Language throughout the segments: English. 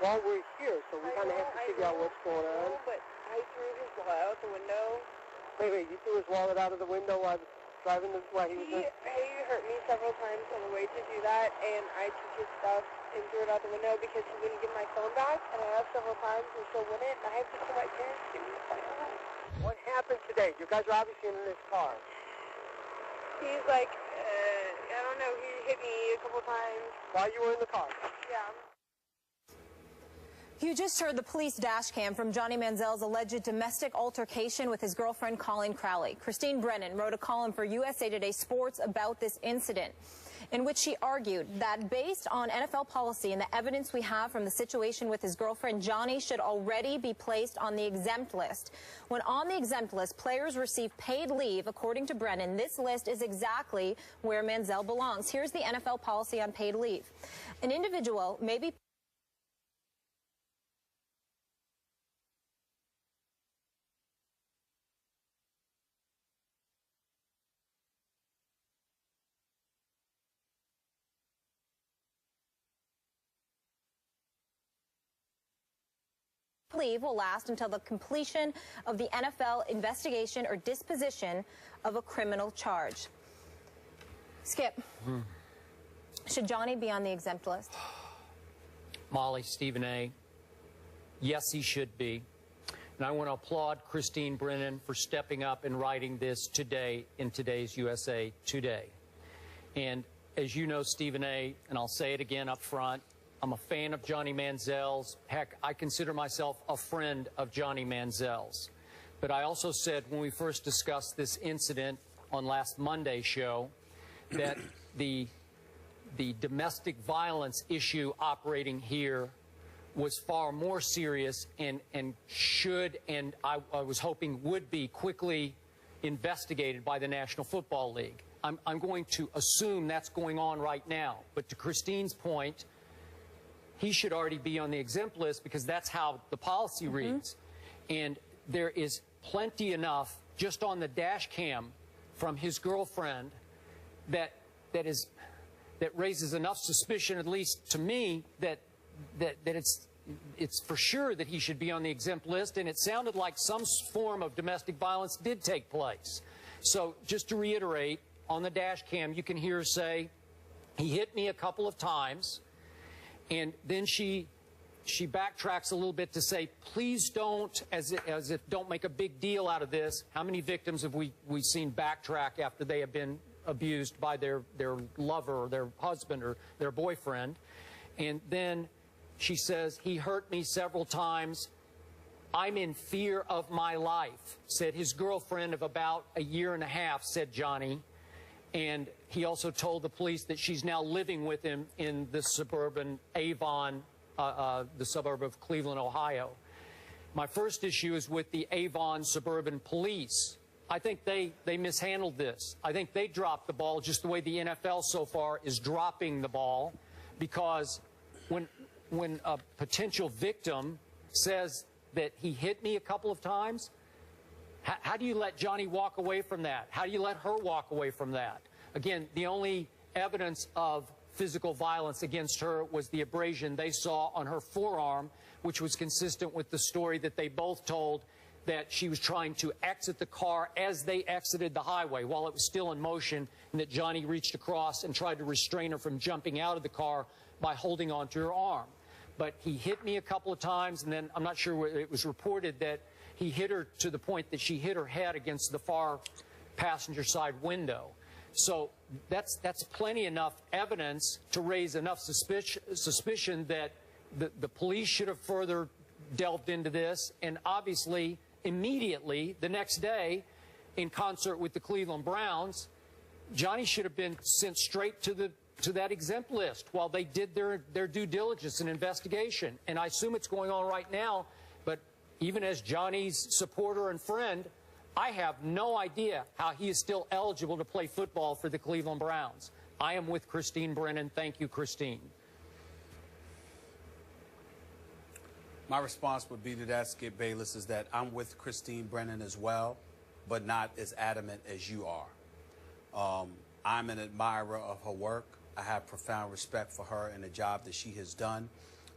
while we're here, so we kind of have to figure out what's going on. But I threw his wallet out the window. Wait, you threw his wallet out of the window while driving this way? He hurt me several times on the way to do that, and I took his stuff and threw it out the window because he wouldn't give my phone back, and I asked several times and still wouldn't, and I had to tell my parents to give me the phone. What happened today? You guys are obviously in this car. He's like, I don't know, he hit me a couple times. While you were in the car? Yeah. You just heard the police dash cam from Johnny Manziel's alleged domestic altercation with his girlfriend Colleen Crowley. Christine Brennan wrote a column for USA Today Sports about this incident, in which she argued that based on NFL policy and the evidence we have from the situation with his girlfriend, Johnny should already be placed on the exempt list. When on the exempt list, players receive paid leave. According to Brennan, this list is exactly where Manziel belongs. Here's the NFL policy on paid leave. An individual may be leave will last until the completion of the NFL investigation or disposition of a criminal charge. Skip, should Johnny be on the exempt list? Molly, Stephen A., yes, he should be. And I want to applaud Christine Brennan for stepping up and writing this today in today's USA Today. And as you know, Stephen A., and I'll say it again up front, I'm a fan of Johnny Manziel's. Heck, I consider myself a friend of Johnny Manziel's. But I also said when we first discussed this incident on last Monday's show that the domestic violence issue operating here was far more serious and should, and I was hoping would be, quickly investigated by the National Football League. I'm going to assume that's going on right now. But to Christine's point, he should already be on the exempt list because that's how the policy reads. And there is plenty enough just on the dash cam from his girlfriend that raises enough suspicion, at least to me, that it's for sure that he should be on the exempt list. And it sounded like some form of domestic violence did take place. So just to reiterate, on the dash cam, you can hear her say, he hit me a couple of times. And then she backtracks a little bit to say, please don't, as if don't make a big deal out of this. How many victims have we seen backtrack after they have been abused by their lover or their husband or their boyfriend? And then she says, he hurt me several times. I'm in fear of my life, said his girlfriend of about a year and a half, said Johnny. And he also told the police that she's now living with him in the suburban Avon, the suburb of Cleveland, Ohio. My first issue is with the Avon suburban police. I think they mishandled this. I think they dropped the ball just the way the NFL so far is dropping the ball, because when a potential victim says that he hit me a couple of times, how do you let Johnny walk away from that? How do you let her walk away from that? Again, the only evidence of physical violence against her was the abrasion they saw on her forearm, which was consistent with the story that they both told, that she was trying to exit the car as they exited the highway while it was still in motion, and that Johnny reached across and tried to restrain her from jumping out of the car by holding onto her arm. But he hit me a couple of times, and then I'm not sure it was reported that he hit her to the point that she hit her head against the far passenger side window. So that's plenty enough evidence to raise enough suspicion that the police should have further delved into this. And obviously, immediately, the next day, in concert with the Cleveland Browns, Johnny should have been sent straight to that exempt list while they did their due diligence and investigation. And I assume it's going on right now. But even as Johnny's supporter and friend, I have no idea how he is still eligible to play football for the Cleveland Browns. I am with Christine Brennan. Thank you, Christine. My response would be to that, Skip Bayless, is that I'm with Christine Brennan as well, but not as adamant as you are. I'm an admirer of her work. I have profound respect for her and the job that she has done.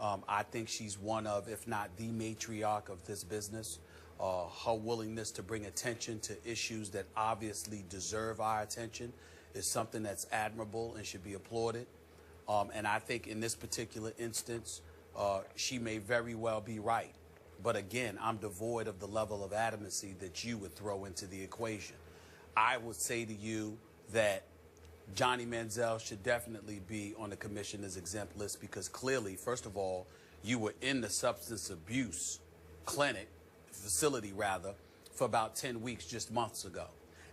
I think she's one of, if not the matriarch of this business. Her willingness to bring attention to issues that obviously deserve our attention is something that's admirable and should be applauded. And I think in this particular instance, she may very well be right. But again, I'm devoid of the level of adamancy that you would throw into the equation. I would say to you that Johnny Manziel should definitely be on the commissioner's exempt list because clearly, first of all, you were in the substance abuse facility, for about 10 weeks just months ago.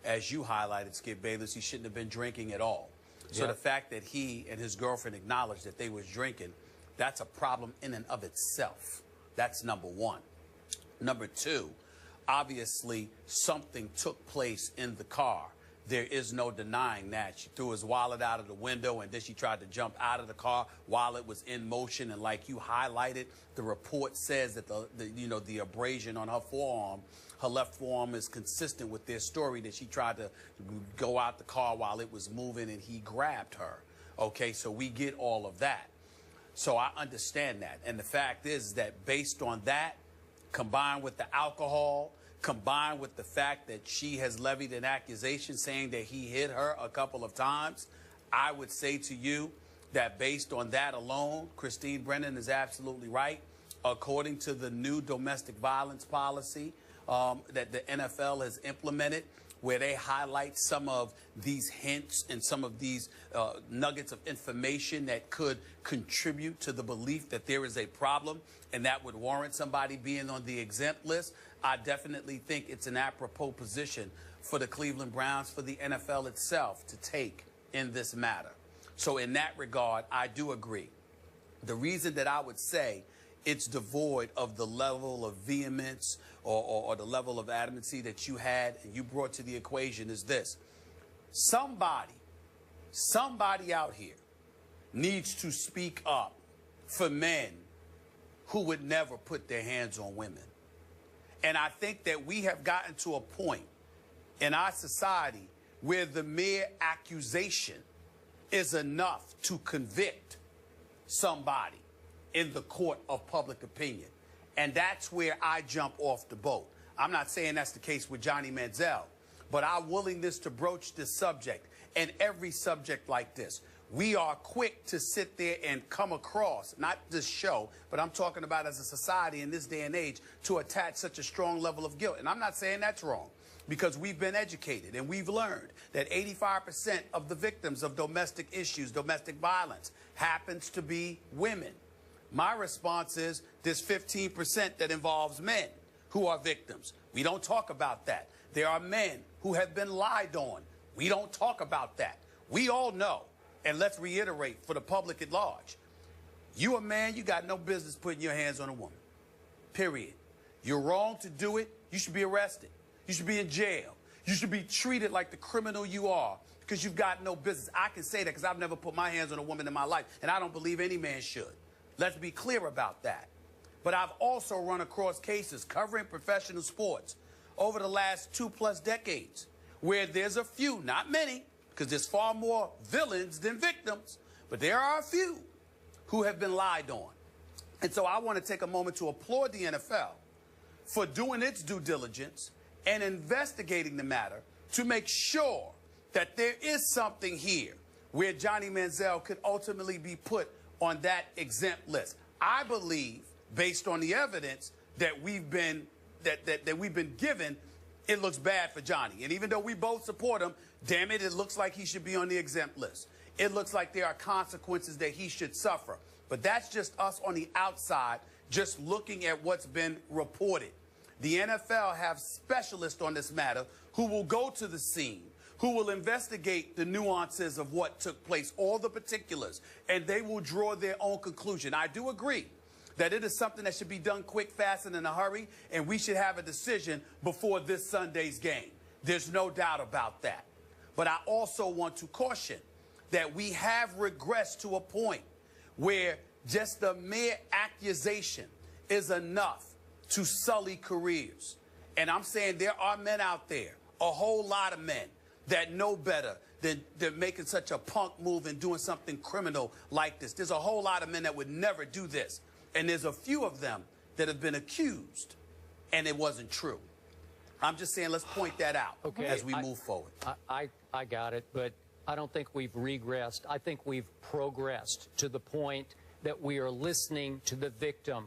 As you highlighted, Skip Bayless, he shouldn't have been drinking at all. So the fact that he and his girlfriend acknowledged that they was drinking, that's a problem in and of itself. That's number one. Number two, obviously something took place in the car. There is no denying that. She threw his wallet out of the window, and then she tried to jump out of the car while it was in motion. And like you highlighted, the report says that the abrasion on her forearm, her left forearm, is consistent with their story that she tried to go out the car while it was moving, and he grabbed her. Okay, so we get all of that. So I understand that. And the fact is that based on that, combined with the alcohol, combined with the fact that she has levied an accusation saying that he hit her a couple of times, I would say to you that based on that alone, Christine Brennan is absolutely right. According to the new domestic violence policy that the NFL has implemented, where they highlight some of these hints and some of these nuggets of information that could contribute to the belief that there is a problem and that would warrant somebody being on the exempt list, I definitely think it's an apropos position for the Cleveland Browns, for the NFL itself to take in this matter. So in that regard, I do agree. The reason that I would say it's devoid of the level of vehemence or the level of adamancy that you had and you brought to the equation is this. Somebody out here needs to speak up for men who would never put their hands on women. And I think that we have gotten to a point in our society where the mere accusation is enough to convict somebody in the court of public opinion. And that's where I jump off the boat. I'm not saying that's the case with Johnny Manziel, but our willingness to broach this subject and every subject like this, we are quick to sit there and come across, not this show, but I'm talking about as a society in this day and age, to attach such a strong level of guilt. And I'm not saying that's wrong, because we've been educated and we've learned that 85% of the victims of domestic issues, domestic violence, happens to be women. My response is there's 15% that involves men who are victims. We don't talk about that. There are men who have been lied on. We don't talk about that. We all know. And let's reiterate for the public at large. You a man, you got no business putting your hands on a woman. Period. You're wrong to do it. You should be arrested. You should be in jail. You should be treated like the criminal you are because you've got no business. I can say that because I've never put my hands on a woman in my life, and I don't believe any man should. Let's be clear about that. But I've also run across cases covering professional sports over the last 2+ decades where there's a few, not many, because there's far more villains than victims, but there are a few who have been lied on. And so I want to take a moment to applaud the NFL for doing its due diligence and investigating the matter to make sure that there is something here where Johnny Manziel could ultimately be put on that exempt list. I believe, based on the evidence that we've been given, it looks bad for Johnny. And even though we both support him, damn it, it looks like he should be on the exempt list. It looks like there are consequences that he should suffer. But that's just us on the outside, just looking at what's been reported. The NFL have specialists on this matter who will go to the scene, who will investigate the nuances of what took place, all the particulars, and they will draw their own conclusion. I do agree that it is something that should be done quick, fast, and in a hurry, and we should have a decision before this Sunday's game. There's no doubt about that. But I also want to caution that we have regressed to a point where just the mere accusation is enough to sully careers. And I'm saying there are men out there, a whole lot of men, that know better than making such a punk move and doing something criminal like this. There's a whole lot of men that would never do this. And there's a few of them that have been accused, and it wasn't true. I'm just saying, let's point that out as we move forward. I got it, but I don't think we've regressed. I think we've progressed to the point that we are listening to the victim.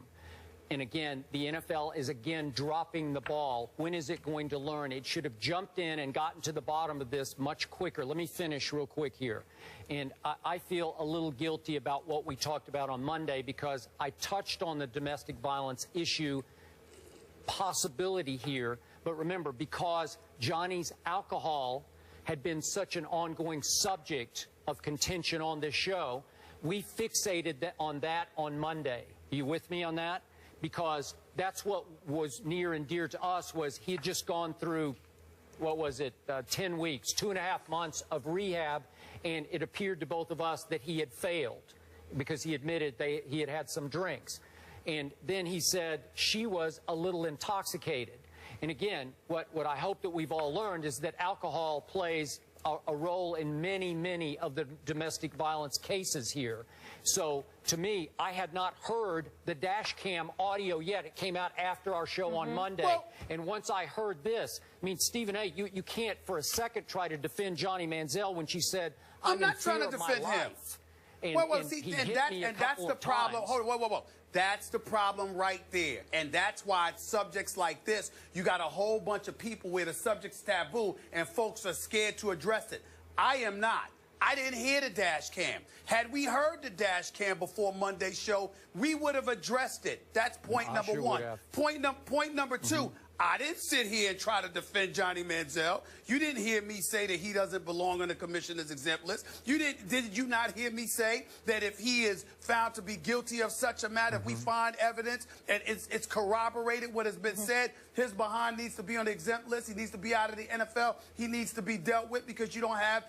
And again, the NFL is again dropping the ball. When is it going to learn? It should have jumped in and gotten to the bottom of this much quicker. Let me finish real quick here. And I feel a little guilty about what we talked about on Monday because I touched on the domestic violence issue possibility here. But remember, because Johnny's alcohol had been such an ongoing subject of contention on this show, we fixated on that on Monday. Are you with me on that? Because that's what was near and dear to us was he had just gone through, what was it, 10 weeks, 2.5 months of rehab, and it appeared to both of us that he had failed because he admitted he had had some drinks. And then he said she was a little intoxicated. And again, what I hope that we've all learned is that alcohol plays a role in many, many of the domestic violence cases here. So, to me, I had not heard the dash cam audio yet. It came out after our show on Monday. Well, and once I heard this, I mean, Stephen A., you can't for a second try to defend Johnny Manziel when she said, I'm not trying to defend him. And that's the problem. Hold on, whoa. That's the problem right there. And that's why subjects like this, you got a whole bunch of people where the subject's taboo and folks are scared to address it. I am not. I didn't hear the dash cam. Had we heard the dash cam before Monday's show, we would have addressed it. That's point number one. Point number two, I didn't sit here and try to defend Johnny Manziel. You didn't hear me say that he doesn't belong on the commissioner's exempt list. Did you not hear me say that if he is found to be guilty of such a matter, if we find evidence and it's corroborated what has been said, his behind needs to be on the exempt list. He needs to be out of the NFL. He needs to be dealt with because you don't have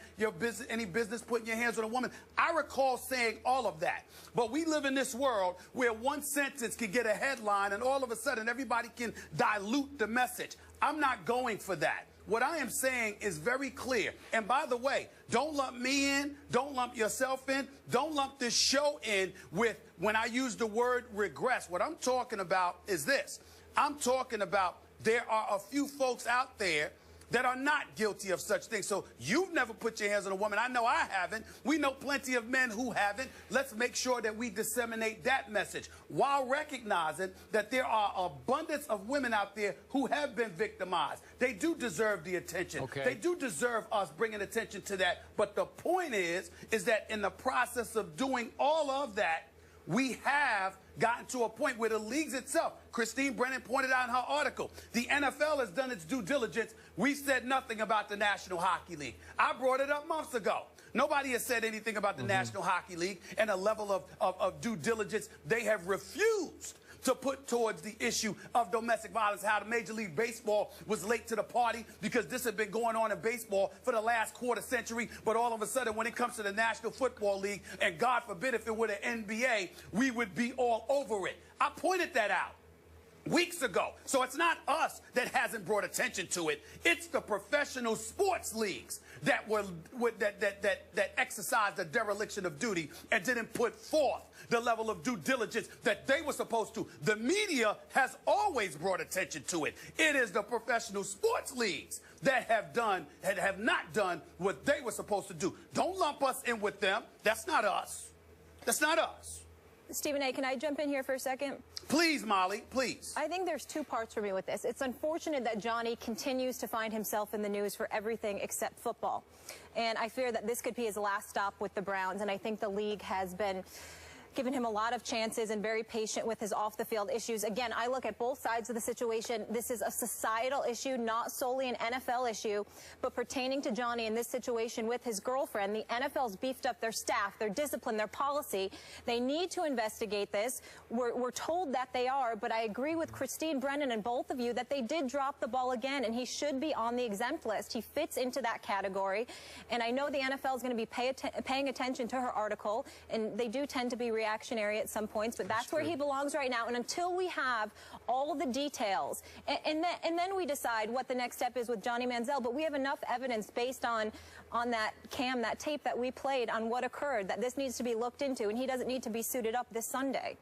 any business putting your hands on a woman. I recall saying all of that. But we live in this world where one sentence can get a headline and all of a sudden everybody can dilute the message. I'm not going for that. What I am saying is very clear. And by the way, don't lump me in. Don't lump yourself in. Don't lump this show in with when I use the word regress. What I'm talking about is this. I'm talking about there are a few folks out there that are not guilty of such things. So you've never put your hands on a woman. I know I haven't. We know plenty of men who haven't. Let's make sure that we disseminate that message while recognizing that there are abundance of women out there who have been victimized. They do deserve the attention. Okay. They do deserve us bringing attention to that. But the point is that in the process of doing all of that, we have gotten to a point where the leagues itself, Christine Brennan pointed out in her article, the NFL has done its due diligence. We said nothing about the National Hockey League. I brought it up months ago. Nobody has said anything about the National Hockey League and a level of due diligence they have refused to put towards the issue of domestic violence, how the Major League Baseball was late to the party because this had been going on in baseball for the last quarter century, but all of a sudden when it comes to the National Football League, and God forbid if it were the NBA, we would be all over it. I pointed that out weeks ago. So it's not us that hasn't brought attention to it. It's the professional sports leagues that exercised a dereliction of duty and didn't put forth the level of due diligence that they were supposed to. The media has always brought attention to it. It is the professional sports leagues that have not done what they were supposed to do. Don't lump us in with them. That's not us. That's not us. Stephen A., can I jump in here for a second? Please, Molly, please. I think there's two parts for me with this. It's unfortunate that Johnny continues to find himself in the news for everything except football. And I fear that this could be his last stop with the Browns. And I think the league has been given him a lot of chances and very patient with his off-the-field issues. Again, I look at both sides of the situation. This is a societal issue, not solely an NFL issue, but pertaining to Johnny in this situation with his girlfriend. The NFL's beefed up their staff, their discipline, their policy. They need to investigate this. We're told that they are, but I agree with Christine Brennan and both of you that they did drop the ball again, and he should be on the exempt list. He fits into that category, and I know the NFL is going to be paying attention to her article, and they do tend to be reactionary at some points, but that's where he belongs right now. And until we have all of the details, and then we decide what the next step is with Johnny Manziel. But we have enough evidence based on that cam, that tape that we played, on what occurred, that this needs to be looked into, and he doesn't need to be suited up this Sunday.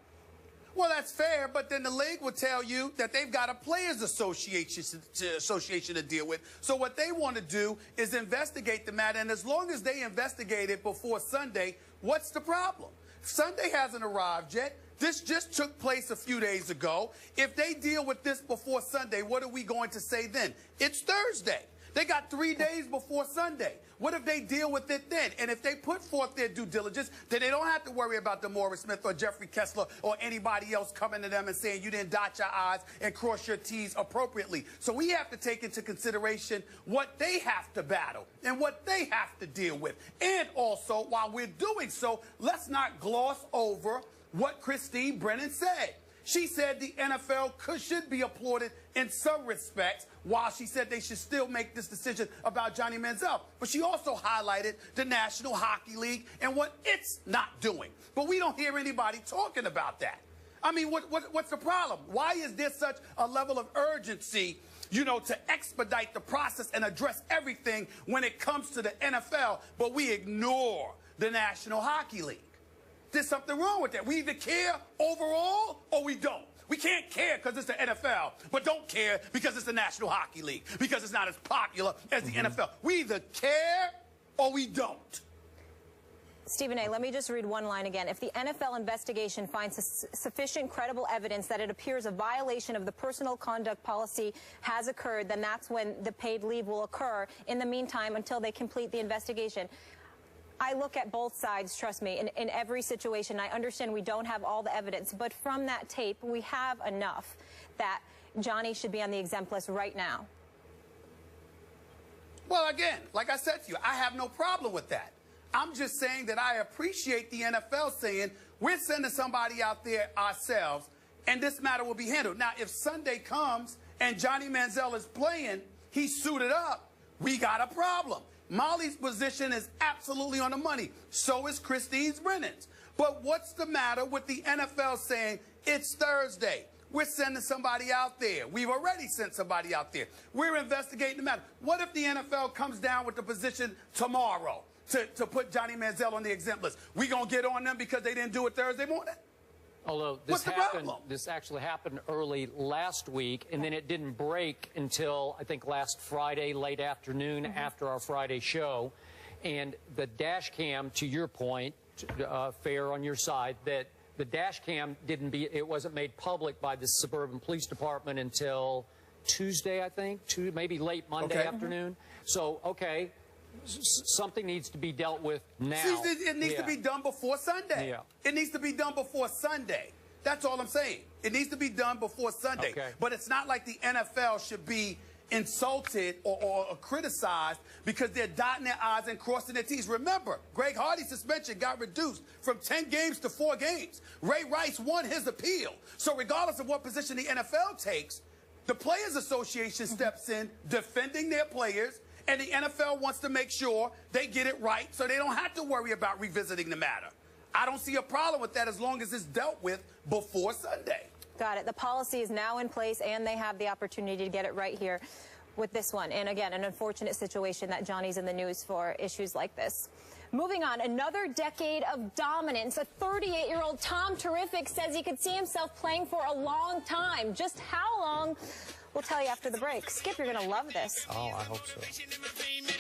Well, that's fair, but then the league will tell you that they've got a players association to deal with. So what they want to do is investigate the matter, and as long as they investigate it before Sunday, what's the problem? Sunday hasn't arrived yet. This just took place a few days ago. If they deal with this before Sunday, what are we going to say then? It's Thursday. They got 3 days before Sunday. What if they deal with it then? And if they put forth their due diligence, then they don't have to worry about DeMaurice Smith or Jeffrey Kessler or anybody else coming to them and saying you didn't dot your I's and cross your T's appropriately. So we have to take into consideration what they have to battle and what they have to deal with. And also, while we're doing so, let's not gloss over what Christine Brennan said. She said the NFL should be applauded in some respects, while she said they should still make this decision about Johnny Manziel. But she also highlighted the National Hockey League and what it's not doing. But we don't hear anybody talking about that. I mean, what's the problem? Why is there such a level of urgency, you know, to expedite the process and address everything when it comes to the NFL, but we ignore the National Hockey League? There's something wrong with that. We either care overall or we don't. We can't care because it's the NFL, but don't care because it's the National Hockey League, because it's not as popular as the NFL. We either care or we don't. Stephen A., let me just read one line again. If the NFL investigation finds sufficient credible evidence that it appears a violation of the personal conduct policy has occurred, then that's when the paid leave will occur. In the meantime, until they complete the investigation. I look at both sides, trust me, in every situation. I understand we don't have all the evidence, but from that tape, we have enough that Johnny should be on the exempt list right now. Well, again, like I said to you, I have no problem with that. I'm just saying that I appreciate the NFL saying we're sending somebody out there ourselves, and this matter will be handled. Now, if Sunday comes and Johnny Manziel is playing, he's suited up, we got a problem. Molly's position is absolutely on the money. So is Christine Brennan's. But what's the matter with the NFL saying it's Thursday? We're sending somebody out there. We've already sent somebody out there. We're investigating the matter. What if the NFL comes down with the position tomorrow to put Johnny Manziel on the exempt list? We going to get on them because they didn't do it Thursday morning? Although this actually happened early last week, and then it didn't break until, I think, last Friday, late afternoon, after our Friday show. And the dash cam, to your point, fair on your side, that the dash cam it wasn't made public by the Suburban Police Department until Tuesday, I think, maybe late Monday afternoon. So, okay. Something needs to be dealt with now. See, it needs to be done before Sunday. Yeah. It needs to be done before Sunday. That's all I'm saying. It needs to be done before Sunday. Okay. But it's not like the NFL should be insulted or criticized because they're dotting their I's and crossing their T's. Remember, Greg Hardy's suspension got reduced from 10 games to 4 games. Ray Rice won his appeal. So regardless of what position the NFL takes, the Players Association steps in defending their players, and the NFL wants to make sure they get it right so they don't have to worry about revisiting the matter. I don't see a problem with that as long as it's dealt with before Sunday. Got it. The policy is now in place, and they have the opportunity to get it right here with this one. And again, an unfortunate situation that Johnny's in the news for issues like this. Moving on, another decade of dominance. A 38-year-old Tom Terrific says he could see himself playing for a long time. Just how long? We'll tell you after the break. Skip, you're going to love this. Oh, I hope so.